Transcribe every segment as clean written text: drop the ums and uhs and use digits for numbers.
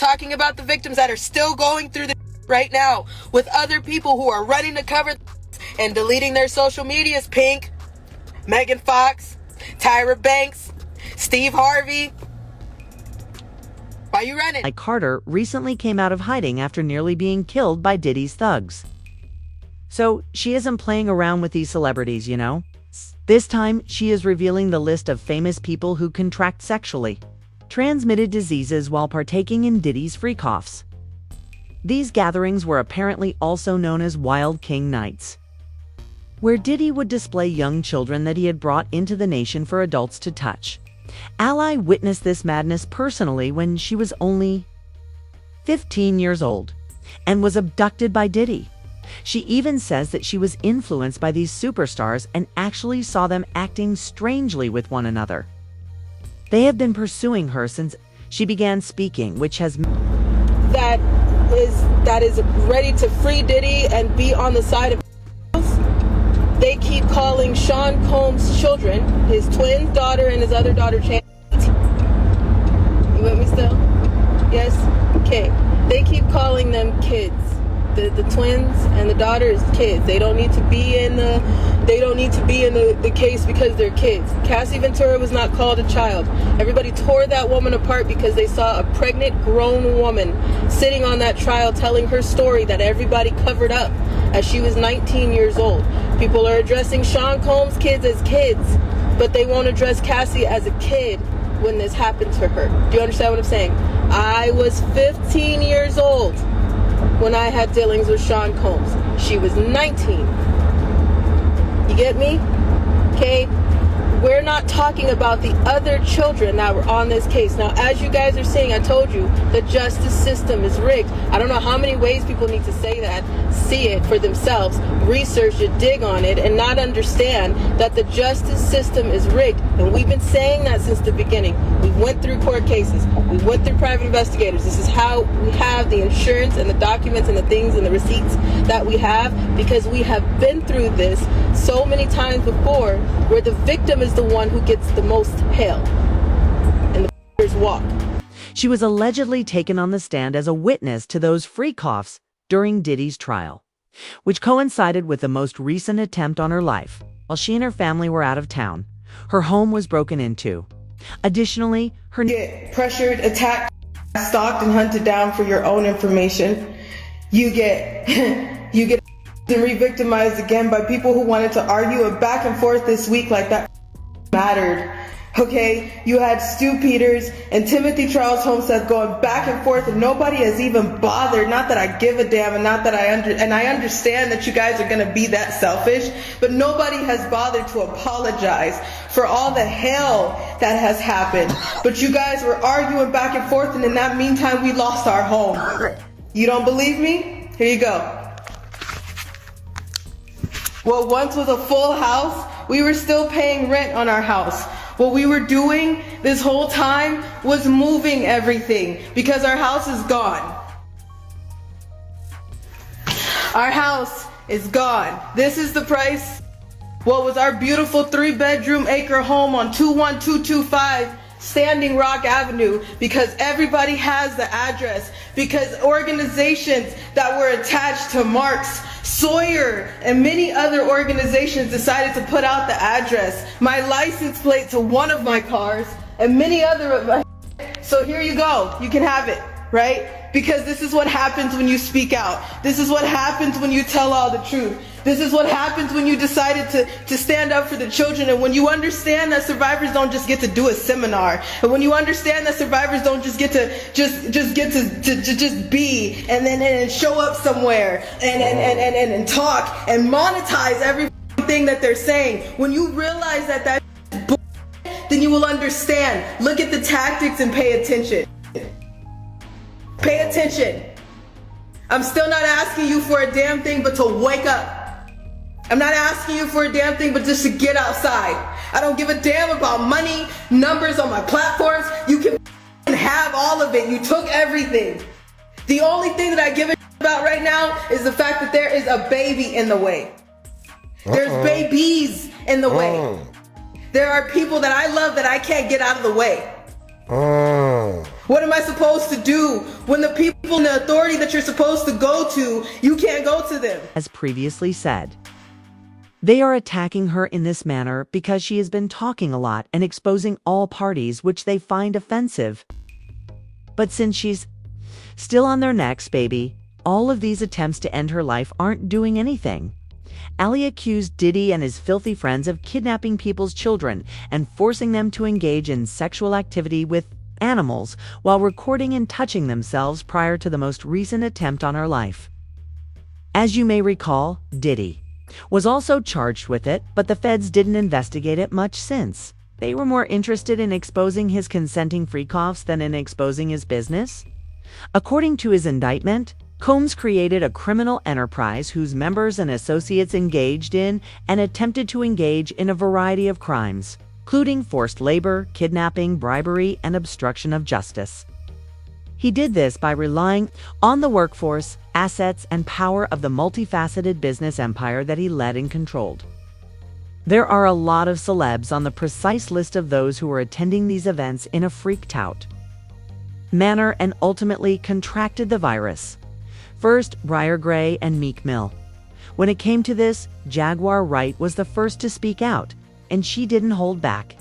talking about the victims that are still going through the right now with other people who are running to cover and deleting their social medias. Pink, Megan Fox, Tyra Banks, Steve Harvey. Why you running? Like Carter recently came out of hiding after nearly being killed by Diddy's thugs. So she isn't playing around with these celebrities, you know? This time, she is revealing the list of famous people who contract sexually transmitted diseases while partaking in Diddy's freak-offs. These gatherings were apparently also known as Wild King Nights, where Diddy would display young children that he had brought into the nation for adults to touch. Ally witnessed this madness personally when she was only 15 years old and was abducted by Diddy. She even says that she was influenced by these superstars and actually saw them acting strangely with one another. They have been pursuing her since she began speaking, which has that is ready to free Diddy and be on the side of. They keep calling Sean Combs' children, his twin daughter and his other daughter, You with me still? Yes? Okay. They keep calling them kids. The twins and the daughters kids. They don't need to be in the case because they're kids. Cassie Ventura was not called a child. Everybody tore that woman apart because they saw a pregnant grown woman sitting on that trial telling her story that everybody covered up as she was 19 years old. People are addressing Sean Combs' kids as kids, but they won't address Cassie as a kid when this happened to her. Do you understand what I'm saying? I was 15 years old when I had dealings with Sean Combs. She was 19. You get me? Okay? We're not talking about the other children that were on this case. Now, as you guys are saying, I told you, the justice system is rigged. I don't know how many ways people need to say that, see it for themselves, research it, dig on it, and not understand that the justice system is rigged. And we've been saying that since the beginning. We went through court cases. We went through private investigators. This is how we have the insurance and the documents and the things and the receipts that we have, because we have been through this so many times before, where the victim is the one who gets the most hell and the walk. She was allegedly taken on the stand as a witness to those freak-offs during Diddy's trial, which coincided with the most recent attempt on her life. While she and her family were out of town, her home was broken into. Additionally, her get pressured, attacked, stalked, and hunted down for your own information. You get re-victimized again by people who wanted to argue a back and forth this week like that mattered. Okay, you had Stu Peters and Timothy Charles Homestead going back and forth, and nobody has even bothered. Not that I give a damn, and not that I understand that you guys are gonna be that selfish, but nobody has bothered to apologize for all the hell that has happened. But you guys were arguing back and forth, and in that meantime, we lost our home. You don't believe me? Here you go. What once was a full house, we were still paying rent on our house. What we were doing this whole time was moving everything because our house is gone. Our house is gone. This is the price. What was our beautiful 3-bedroom acre home on 21225 Standing Rock Avenue, because everybody has the address, because organizations that were attached to Marks, Sawyer, and many other organizations decided to put out the address, my license plate to one of my cars, and many other of my. So here you go, you can have it, right? Because this is what happens when you speak out. This is what happens when you tell all the truth. This is what happens when you decided to stand up for the children, and when you understand that survivors don't just get to do a seminar, and when you understand that survivors don't just get to just be and then show up somewhere and talk and monetize everything that they're saying. When you realize that that's bullshit, then you will understand. Look at the tactics and pay attention. Pay attention. I'm still not asking you for a damn thing but to wake up. I'm not asking you for a damn thing but just to get outside. I don't give a damn about money, numbers on my platforms. You can have all of it. You took everything. The only thing that I give a about right now is the fact that there is a baby in the way. There's babies in the way. There are people that I love that I can't get out of the way. What am I supposed to do when the people in the authority that you're supposed to go to, you can't go to them? As previously said, they are attacking her in this manner because she has been talking a lot and exposing all parties which they find offensive. But since she's still on their necks, baby, all of these attempts to end her life aren't doing anything. Ali accused Diddy and his filthy friends of kidnapping people's children and forcing them to engage in sexual activity with animals while recording and touching themselves prior to the most recent attempt on her life. As you may recall, Diddy was also charged with it, but the feds didn't investigate it much since. They were more interested in exposing his consenting freak-offs than in exposing his business. According to his indictment, Combs created a criminal enterprise whose members and associates engaged in and attempted to engage in a variety of crimes, including forced labor, kidnapping, bribery, and obstruction of justice. He did this by relying on the workforce, assets, and power of the multifaceted business empire that he led and controlled. There are a lot of celebs on the precise list of those who were attending these events in a freaked-out manner and ultimately contracted the virus. First, Briar Gray and Meek Mill. When it came to this, Jaguar Wright was the first to speak out, and she didn't hold back.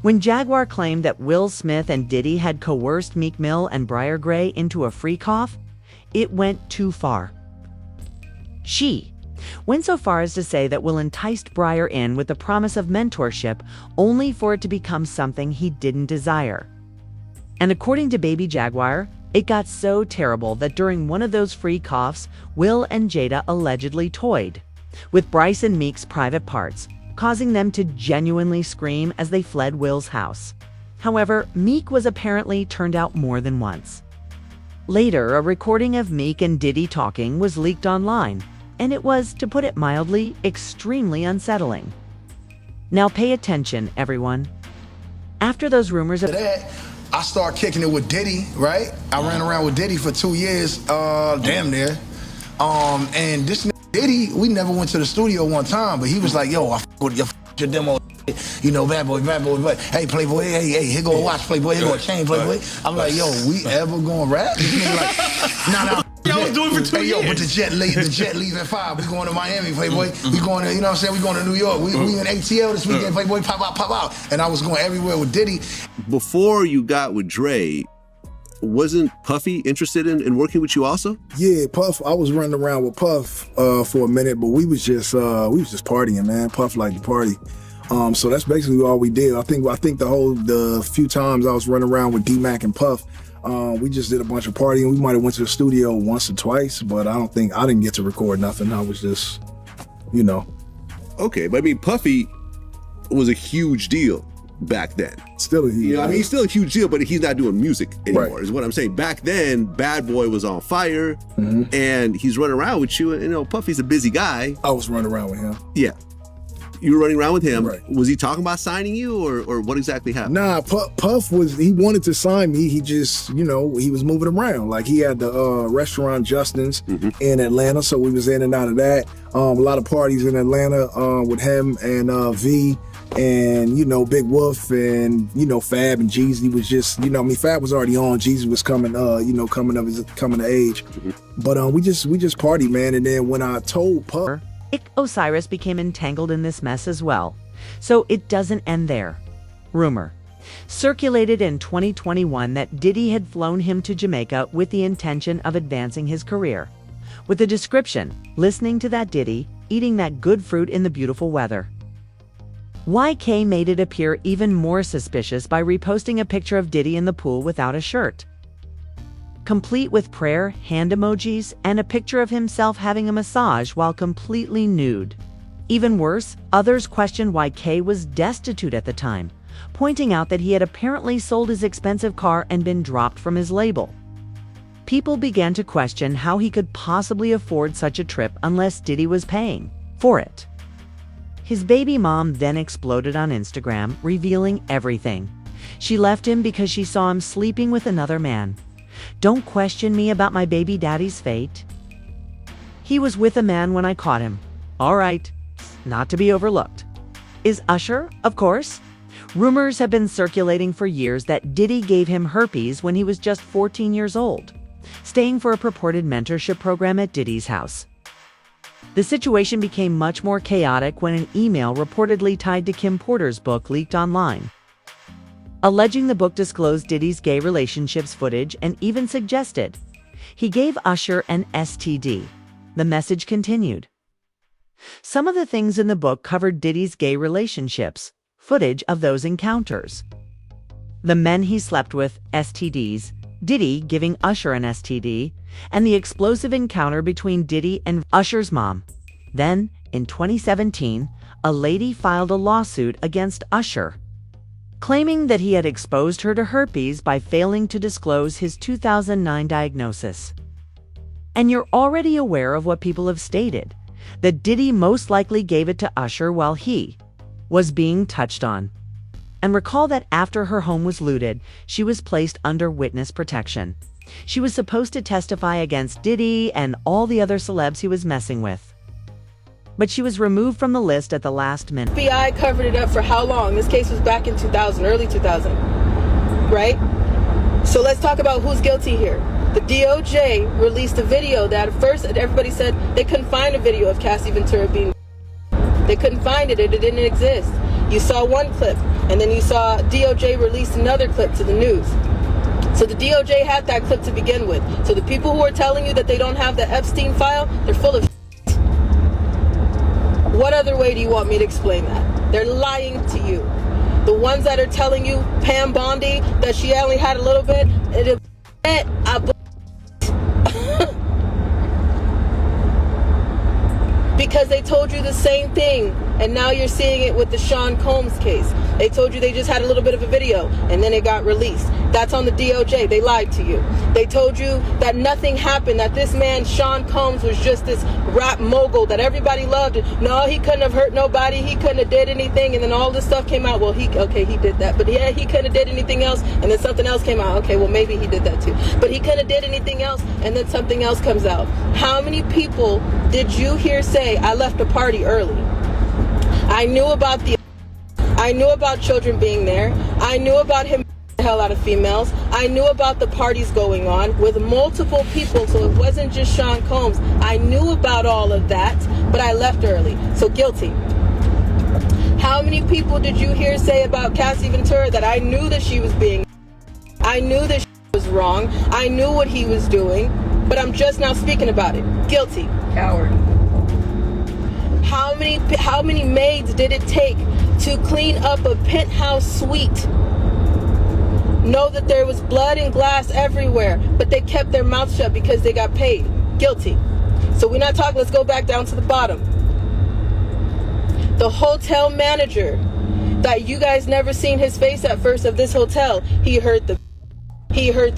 When Jaguar claimed that Will Smith and Diddy had coerced Meek Mill and Briar Gray into a freak-off, it went too far. She went so far as to say that Will enticed Briar in with the promise of mentorship only for it to become something he didn't desire. And according to Baby Jaguar, it got so terrible that during one of those freak-offs, Will and Jada allegedly toyed with Bryce and Meek's private parts, causing them to genuinely scream as they fled Will's house. However, Meek was apparently turned out more than once. Later, a recording of Meek and Diddy talking was leaked online, and it was, to put it mildly, extremely unsettling. Now pay attention, everyone. After those rumors of I started kicking it with Diddy, right? I ran around with Diddy for 2 years, damn near. And this Diddy, we never went to the studio one time, but he was like, yo, I f with your demo, you know, bad boy, but hey, Playboy, hey, here go a watch, Playboy, here go a chain, Playboy. I'm like, yo, we ever gonna rap? This nigga like, nah. I was doing it for 2 years. Yo, but the jet leave at 5. We going to Miami, Playboy. We going to, you know what I'm saying? We going to New York. We in ATL this weekend, Playboy, pop out. And I was going everywhere with Diddy. Before you got with Dre, wasn't Puffy interested in working with you also? Yeah, Puff. I was running around with Puff for a minute, but we was just partying, man. Puff liked to party. So that's basically all we did. I think the few times I was running around with D-Mac and Puff, we just did a bunch of partying. We might have went to the studio once or twice, but I didn't get to record nothing. I was just, you know. Okay, but I mean, Puffy was a huge deal back then. Still a huge deal. I mean, he's still a huge deal, but he's not doing music anymore, right, is what I'm saying. Back then, Bad Boy was on fire, and he's running around with you. And, you know, Puffy's a busy guy. I was running around with him. Yeah. You were running around with him. Right. Was he talking about signing you, or what exactly happened? Nah, Puff he wanted to sign me. He just, you know, he was moving around. Like, he had the restaurant Justin's in Atlanta, so we was in and out of that. A lot of parties in Atlanta with him and V and, you know, Big Wolf and, you know, Fab and Jeezy was just, you know, I mean, Fab was already on. Jeezy was coming, you know, coming of age. But we just partied, man. And then when I told Puff, Osiris became entangled in this mess as well. So it doesn't end there. Rumor circulated in 2021 that Diddy had flown him to Jamaica with the intention of advancing his career, with the description, listening to that Diddy, eating that good fruit in the beautiful weather. YK made it appear even more suspicious by reposting a picture of Diddy in the pool without a shirt, complete with prayer, hand emojis, and a picture of himself having a massage while completely nude. Even worse, others questioned why K was destitute at the time, pointing out that he had apparently sold his expensive car and been dropped from his label. People began to question how he could possibly afford such a trip unless Diddy was paying for it. His baby mom then exploded on Instagram, revealing everything. She left him because she saw him sleeping with another man. Don't question me about my baby daddy's fate. He was with a man when I caught him. All right, not to be overlooked is Usher, of course. Rumors have been circulating for years that Diddy gave him herpes when he was just 14 years old, staying for a purported mentorship program at Diddy's house. The situation became much more chaotic when an email reportedly tied to Kim Porter's book leaked online, alleging the book disclosed Diddy's gay relationships footage and even suggested he gave Usher an STD. The message continued. Some of the things in the book covered Diddy's gay relationships, footage of those encounters, the men he slept with, STDs, Diddy giving Usher an STD, and the explosive encounter between Diddy and Usher's mom. Then, in 2017, a lady filed a lawsuit against Usher, claiming that he had exposed her to herpes by failing to disclose his 2009 diagnosis. And you're already aware of what people have stated, that Diddy most likely gave it to Usher while he was being touched on. And recall that after her home was looted, she was placed under witness protection. She was supposed to testify against Diddy and all the other celebs he was messing with, but she was removed from the list at the last minute. FBI covered it up for how long? This case was back in 2000, early 2000, right? So let's talk about who's guilty here. The DOJ released a video that at first everybody said they couldn't find a video of Cassie Ventura being. They couldn't find it. It didn't exist. You saw one clip, and then you saw DOJ released another clip to the news. So the DOJ had that clip to begin with. So the people who are telling you that they don't have the Epstein file, they're full of shit. What other way do you want me to explain that? They're lying to you. The ones that are telling you Pam Bondi that she only had a little bit, because they told you the same thing, and now you're seeing it with the Sean Combs case. They told you they just had a little bit of a video, and then it got released. That's on the DOJ. They lied to you. They told you that nothing happened, that this man, Sean Combs, was just this rap mogul that everybody loved. No, he couldn't have hurt nobody. He couldn't have did anything, and then all this stuff came out. Well, he did that, but yeah, he couldn't have did anything else, and then something else came out. Okay, well, maybe he did that too, but he couldn't have did anything else, and then something else comes out. How many people did you hear say, I left a party early? I knew about children being there. I knew about him the hell out of females. I knew about the parties going on with multiple people, so it wasn't just Sean Combs. I knew about all of that, but I left early. So guilty. How many people did you hear say about Cassie Ventura that I knew that she was being, I knew that she was wrong, I knew what he was doing, but I'm just now speaking about it? Guilty. Coward. How many maids did it take to clean up a penthouse suite? Know that there was blood and glass everywhere, but they kept their mouth shut because they got paid. Guilty. So we're not talking, let's go back down to the bottom. The hotel manager that you guys never seen his face at first of this hotel, he heard the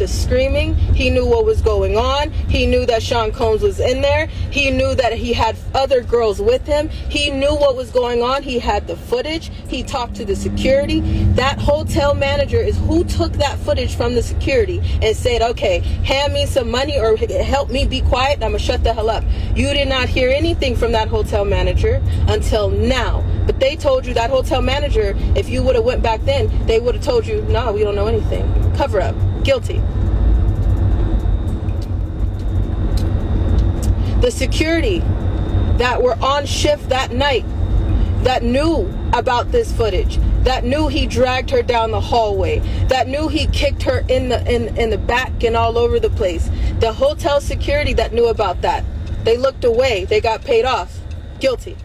screaming. He knew what was going on. He knew that Sean Combs was in there. He knew that he had other girls with him. He knew what was going on. He had the footage. He talked to the security. That hotel manager is who took that footage from the security and said, okay, hand me some money or help me be quiet. I'm going to shut the hell up. You did not hear anything from that hotel manager until now. But they told you, that hotel manager, if you would have went back then, they would have told you, no, we don't know anything. Cover up. Guilty. The security that were on shift that night, that knew about this footage, that knew he dragged her down the hallway, that knew he kicked her in the back and all over the place. The hotel security that knew about that, they looked away. They got paid off. Guilty.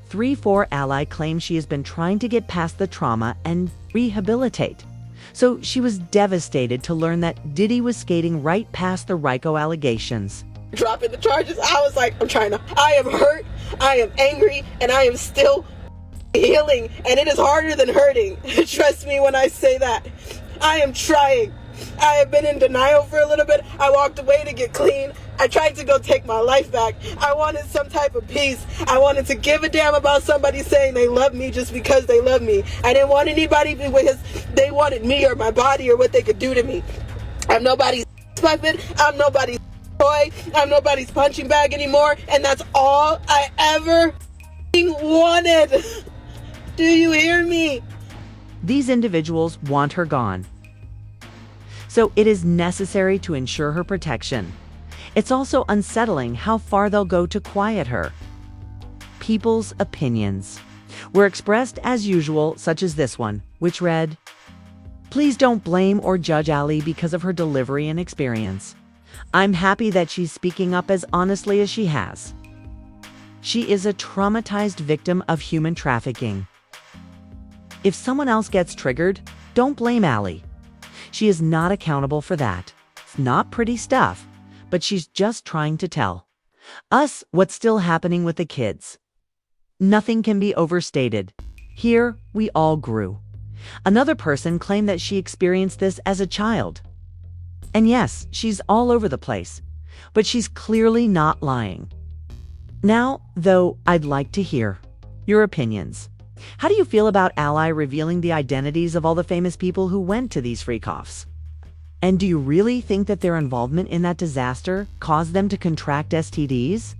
3-4 ally claims she has been trying to get past the trauma and rehabilitate. So she was devastated to learn that Diddy was skating right past the RICO allegations. Dropping the charges, I was like, I am hurt, I am angry, and I am still healing, and it is harder than hurting. Trust me when I say that. I am trying. I have been in denial for a little bit. I walked away to get clean. I tried to go take my life back. I wanted some type of peace. I wanted to give a damn about somebody saying they love me just because they love me. I didn't want anybody because they wanted me or my body or what they could do to me. I'm nobody's puppet. I'm nobody's toy. I'm nobody's punching bag anymore. And that's all I ever wanted. Do you hear me? These individuals want her gone. So it is necessary to ensure her protection. It's also unsettling how far they'll go to quiet her. People's opinions were expressed as usual, such as this one, which read, "Please don't blame or judge Ali because of her delivery and experience. I'm happy that she's speaking up as honestly as she has. She is a traumatized victim of human trafficking. If someone else gets triggered, don't blame Ali. She is not accountable for that. It's not pretty stuff, but she's just trying to tell us what's still happening with the kids. Nothing can be overstated. Here, we all grew." Another person claimed that she experienced this as a child. And yes, she's all over the place, but she's clearly not lying. Now, though, I'd like to hear your opinions. How do you feel about Ally revealing the identities of all the famous people who went to these freak-offs? And do you really think that their involvement in that disaster caused them to contract STDs?